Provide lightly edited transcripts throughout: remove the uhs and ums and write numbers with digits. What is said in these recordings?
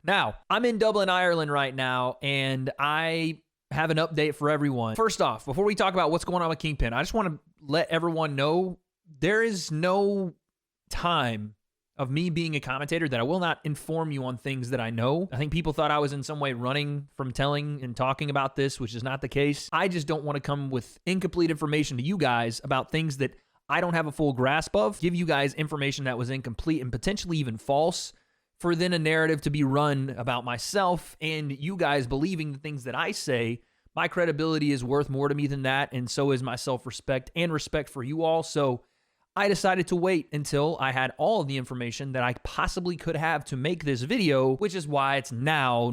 Now, I'm in Dublin, Ireland right now, and I have an update for everyone. First off, before we talk about what's going on with Kingpyn, I just want to let everyone know there is no time of me being a commentator that I will not inform you on things that I know. I think people thought I was in some way running from telling and talking about this, which is not the case. I just don't want to come with incomplete information to you guys about things that I don't have a full grasp of, give you guys information that was incomplete and potentially even false, for then a narrative to be run about myself and you guys believing the things that I say. My credibility is worth more to me than that, and so is my self-respect and respect for you all. So I decided to wait until I had all of the information that I possibly could have to make this video, which is why it's now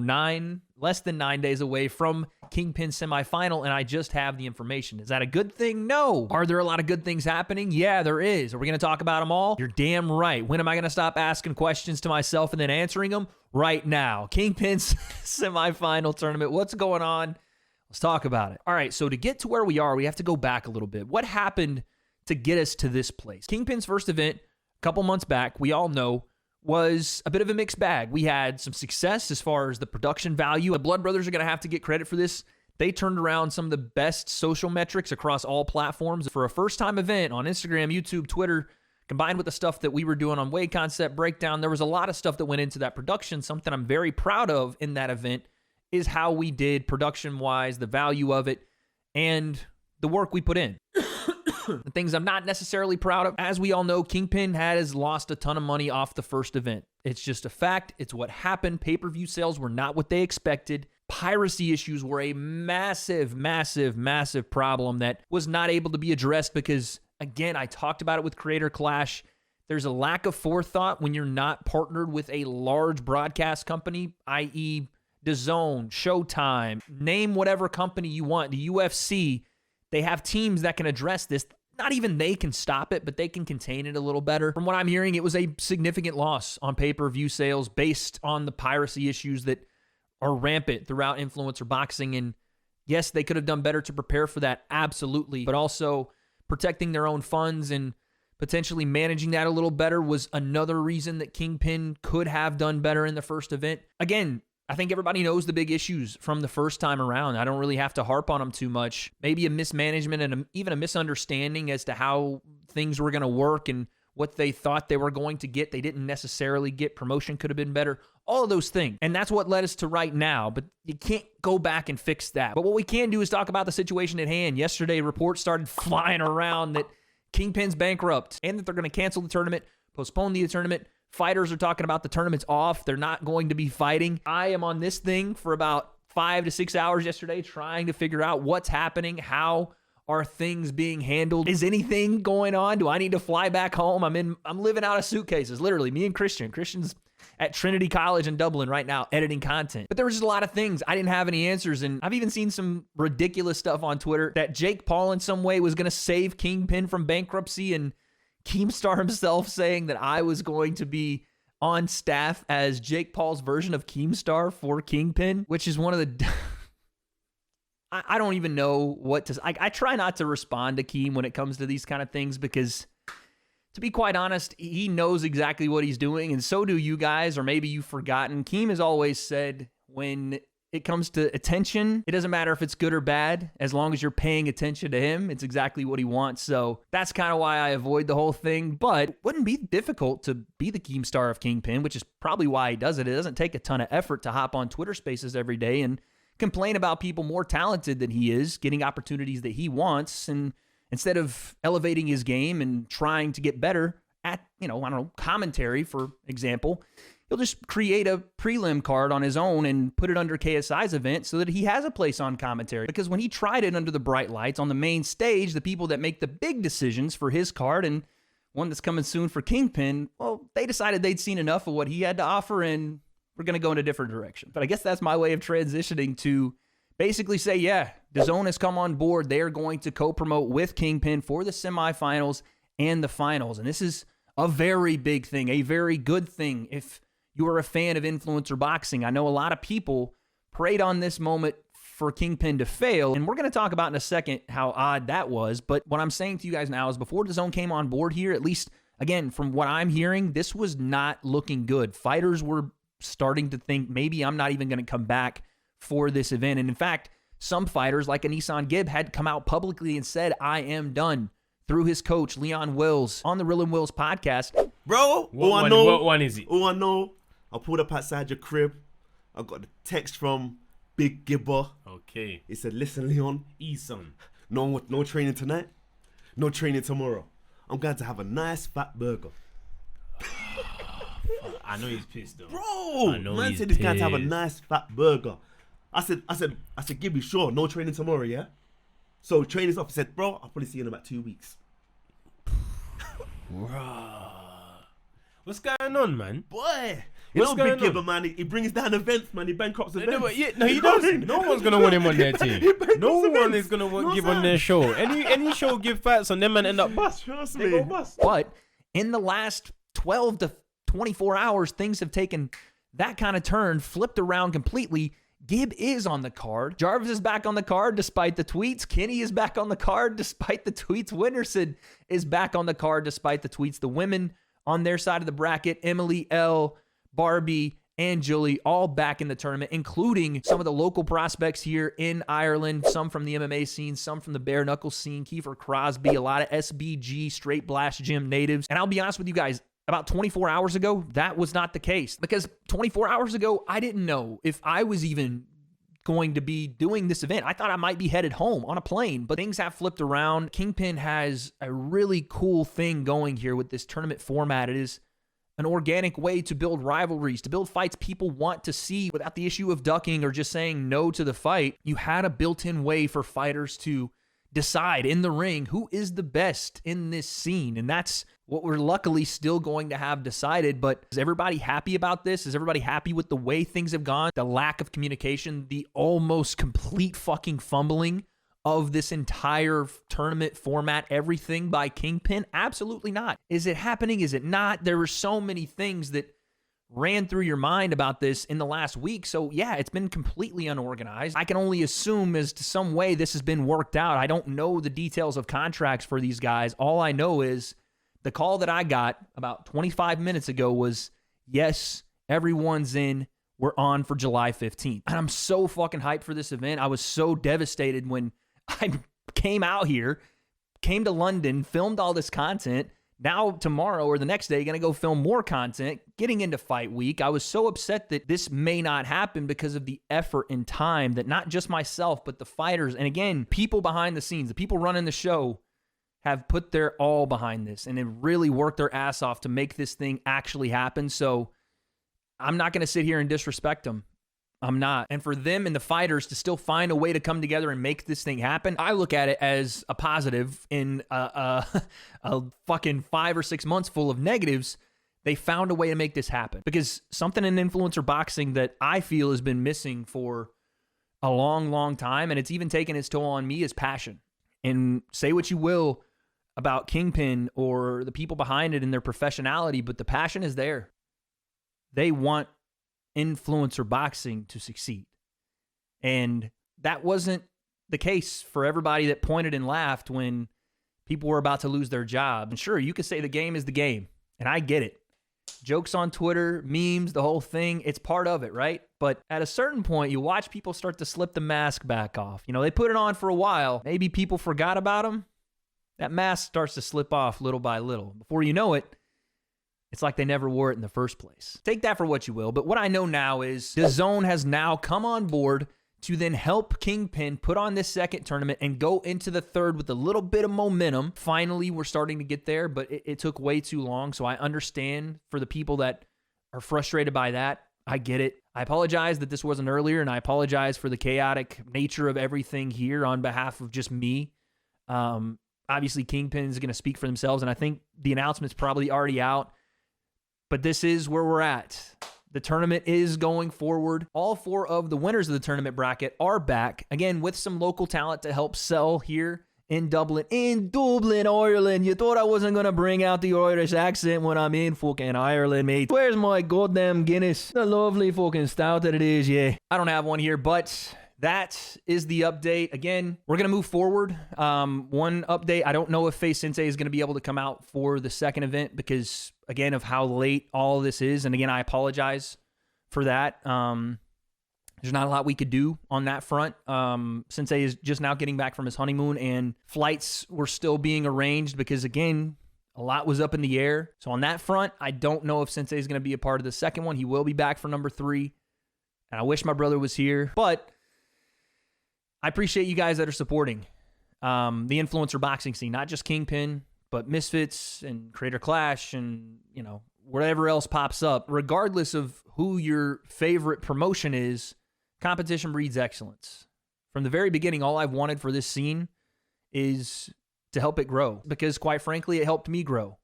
less than 9 days away from Kingpyn semifinal, and I just have the information. Is that a good thing? No. Are there a lot of good things happening? Yeah, there is. Are we going to talk about them all? You're damn right. When am I going to stop asking questions to myself and then answering them? Right now. Kingpyn's semifinal tournament. What's going on? Let's talk about it. All right, so to get to where we are, we have to go back a little bit. What happened to get us to this place? Kingpyn's first event, a couple months back, we all know, was a bit of a mixed bag. We had some success as far as the production value. The Blood Brothers are going to have to get credit for this. They turned around some of the best social metrics across all platforms for a first-time event on Instagram, YouTube, Twitter, combined with the stuff that we were doing on W.A.D.E Concept Breakdown. There was a lot of stuff that went into that production. Something I'm very proud of in that event is how we did production-wise, the value of it, and the work we put in. The things I'm not necessarily proud of, as we all know, Kingpyn has lost a ton of money off the first event. It's just a fact. It's what happened. Pay-per-view sales were not what they expected. Piracy issues were a massive, massive, massive problem that was not able to be addressed because, again, I talked about it with Creator Clash. There's a lack of forethought when you're not partnered with a large broadcast company, i.e. DAZN, Showtime, name whatever company you want, the UFC. They have teams that can address this. Not even they can stop it, but they can contain it a little better. From what I'm hearing, it was a significant loss on pay-per-view sales based on the piracy issues that are rampant throughout influencer boxing. And yes, they could have done better to prepare for that, absolutely. But also protecting their own funds and potentially managing that a little better was another reason that Kingpyn could have done better in the first event. Again, I think everybody knows the big issues from the first time around. I don't really have to harp on them too much. Maybe a mismanagement and even a misunderstanding as to how things were going to work and what they thought they were going to get. They didn't necessarily get. Promotion could have been better. All of those things. And that's what led us to right now. But you can't go back and fix that. But what we can do is talk about the situation at hand. Yesterday, reports started flying around that Kingpyn's bankrupt and that they're going to cancel the tournament, postpone the tournament. Fighters are talking about the tournament's off. They're not going to be fighting. I am on this thing for about 5 to 6 hours yesterday trying to figure out what's happening. How are things being handled? Is anything going on? Do I need to fly back home? I'm living out of suitcases, literally. Me and Christian. Christian's at Trinity College in Dublin right now editing content. But there was just a lot of things. I didn't have any answers. And I've even seen some ridiculous stuff on Twitter that Jake Paul in some way was going to save Kingpyn from bankruptcy, and Keemstar himself saying that I was going to be on staff as Jake Paul's version of Keemstar for Kingpyn, which is one of the... I don't even know what to... I try not to respond to Keem when it comes to these kind of things because, to be quite honest, he knows exactly what he's doing, and so do you guys, or maybe you've forgotten. Keem has always said when it comes to attention, it doesn't matter if it's good or bad. As long as you're paying attention to him, it's exactly what he wants. So that's kind of why I avoid the whole thing. But it wouldn't be difficult to be the Keemstar of Kingpyn, which is probably why he does it. It doesn't take a ton of effort to hop on Twitter Spaces every day and complain about people more talented than he is, getting opportunities that he wants. And instead of elevating his game and trying to get better at, commentary, for example, he'll just create a prelim card on his own and put it under KSI's event so that he has a place on commentary. Because when he tried it under the bright lights on the main stage, the people that make the big decisions for his card and one that's coming soon for Kingpyn, well, they decided they'd seen enough of what he had to offer and we're going to go in a different direction. But I guess that's my way of transitioning to basically say, yeah, DAZN has come on board. They are going to co-promote with Kingpyn for the semifinals and the finals. And this is a very big thing, a very good thing. If you are a fan of influencer boxing, I know a lot of people preyed on this moment for Kingpyn to fail, and we're going to talk about in a second how odd that was. But what I'm saying to you guys now is before DAZN came on board here, at least, again, from what I'm hearing, this was not looking good. Fighters were starting to think maybe I'm not even going to come back for this event. And in fact, some fighters like a Nissan Gibb had come out publicly and said, I am done, through his coach, Leon Wills, on the Real and Wills podcast. Bro, what one is it? All I know, I pulled up outside your crib. I got a text from Big Gibber. Okay. He said, listen, Leon. Eason. No training tonight. No training tomorrow. I'm going to have a nice fat burger. I know he's pissed though. Bro, man said he's going to have a nice fat burger. I said, Gibby, sure, no training tomorrow, yeah? So training's off. He said, bro, I'll probably see you in about 2 weeks. What's going on, man? Boy. You know Big Gibber, man, he brings down events, man. He bankrupts events. No, he doesn't. No one's going to want him on their team. No one is going to want Gib on their show. Any show Gib fights on, them man end up bust. Trust They me. go bust. But in the last 12 to 24 hours, things have taken that kind of turn, flipped around completely. Gib is on the card. Jarvis is back on the card despite the tweets. Kenny is back on the card despite the tweets. Winterson is back on the card despite the tweets. The women on their side of the bracket, Emily L., Barbie, and Julie, all back in the tournament, including some of the local prospects here in Ireland, some from the MMA scene, some from the bare knuckle scene, Kiefer Crosby, a lot of SBG, Straight Blast Gym natives. And I'll be honest with you guys, about 24 hours ago, that was not the case. Because 24 hours ago, I didn't know if I was even going to be doing this event. I thought I might be headed home on a plane, but things have flipped around. Kingpyn has a really cool thing going here with this tournament format. It is an organic way to build rivalries, to build fights people want to see without the issue of ducking or just saying no to the fight. You had a built-in way for fighters to decide in the ring who is the best in this scene. And that's what we're luckily still going to have decided. But is everybody happy about this? Is everybody happy with the way things have gone? The lack of communication, the almost complete fucking fumbling of this entire tournament format, everything by Kingpyn? Absolutely not. Is it happening? Is it not? There were so many things that ran through your mind about this in the last week. So yeah, it's been completely unorganized. I can only assume as to some way this has been worked out. I don't know the details of contracts for these guys. All I know is the call that I got about 25 minutes ago was, yes, everyone's in. We're on for July 15th. And I'm so fucking hyped for this event. I was so devastated when I came out here, came to London, filmed all this content. Now tomorrow or the next day, going to go film more content, getting into fight week. I was so upset that this may not happen because of the effort and time that not just myself, but the fighters, and again, people behind the scenes, the people running the show, have put their all behind this and have really worked their ass off to make this thing actually happen. So I'm not going to sit here and disrespect them. I'm not. And for them and the fighters to still find a way to come together and make this thing happen, I look at it as a positive in a fucking 5 or 6 months full of negatives. They found a way to make this happen, because something in influencer boxing that I feel has been missing for a long, long time, and it's even taken its toll on me, is passion. And say what you will about Kingpyn or the people behind it and their professionality, but the passion is there. They want influencer boxing to succeed. And that wasn't the case for everybody that pointed and laughed when people were about to lose their job. And sure, you could say the game is the game, and I get it. Jokes on Twitter, memes, the whole thing, it's part of it, right? But at a certain point, you watch people start to slip the mask back off. You know, they put it on for a while. Maybe people forgot about them. That mask starts to slip off little by little. Before you know it, it's like they never wore it in the first place. Take that for what you will. But what I know now is DAZN has now come on board to then help Kingpyn put on this second tournament and go into the third with a little bit of momentum. Finally, we're starting to get there, but it took way too long. So I understand for the people that are frustrated by that. I get it. I apologize that this wasn't earlier, and I apologize for the chaotic nature of everything here on behalf of just me. Obviously, Kingpyn is going to speak for themselves, and I think the announcement's probably already out. But this is where we're at. The tournament is going forward. All 4 of the winners of the tournament bracket are back, again, with some local talent to help sell here in Dublin. In Dublin, Ireland. You thought I wasn't going to bring out the Irish accent when I'm in fucking Ireland, mate. Where's my goddamn Guinness? The lovely fucking stout that it is, yeah. I don't have one here, but that is the update. Again, we're going to move forward. One update, I don't know if Face Sensei is going to be able to come out for the second event because, again, of how late all this is. And again, I apologize for that. There's not a lot we could do on that front. Sensei is just now getting back from his honeymoon, and flights were still being arranged because, again, a lot was up in the air. So on that front, I don't know if Sensei is going to be a part of the second one. He will be back for number 3. And I wish my brother was here. But I appreciate you guys that are supporting the influencer boxing scene, not just Kingpyn, but Misfits and Creator Clash and, whatever else pops up. Regardless of who your favorite promotion is, competition breeds excellence. From the very beginning, all I've wanted for this scene is to help it grow, because quite frankly, it helped me grow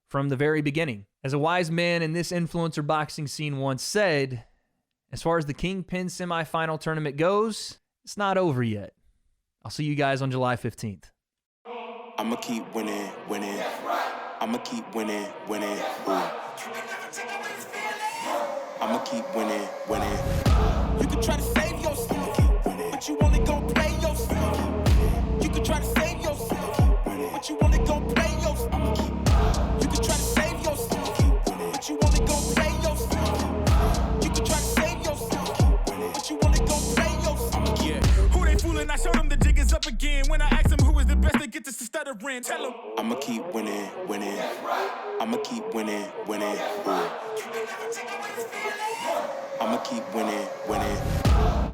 from the very beginning. As a wise man in this influencer boxing scene once said, as far as the Kingpyn semifinal tournament goes, it's not over yet. I'll see you guys on July 15th. I'ma keep winning. I'ma keep winning. I'ma keep winning. You can try to save yourself, but you only gon' play yourself. You can try to save yourself, but you only gon' play yourself. You can try to save yourself, but you only gon' play yourself. You can try to save yourself, but you only gon' play yourself. Yeah, who they fooling? I showed them the jig is up again. When I asked them who is the best, they get this to stuttering. Tell them I'ma keep winning. I'ma keep winning. I'ma keep winning.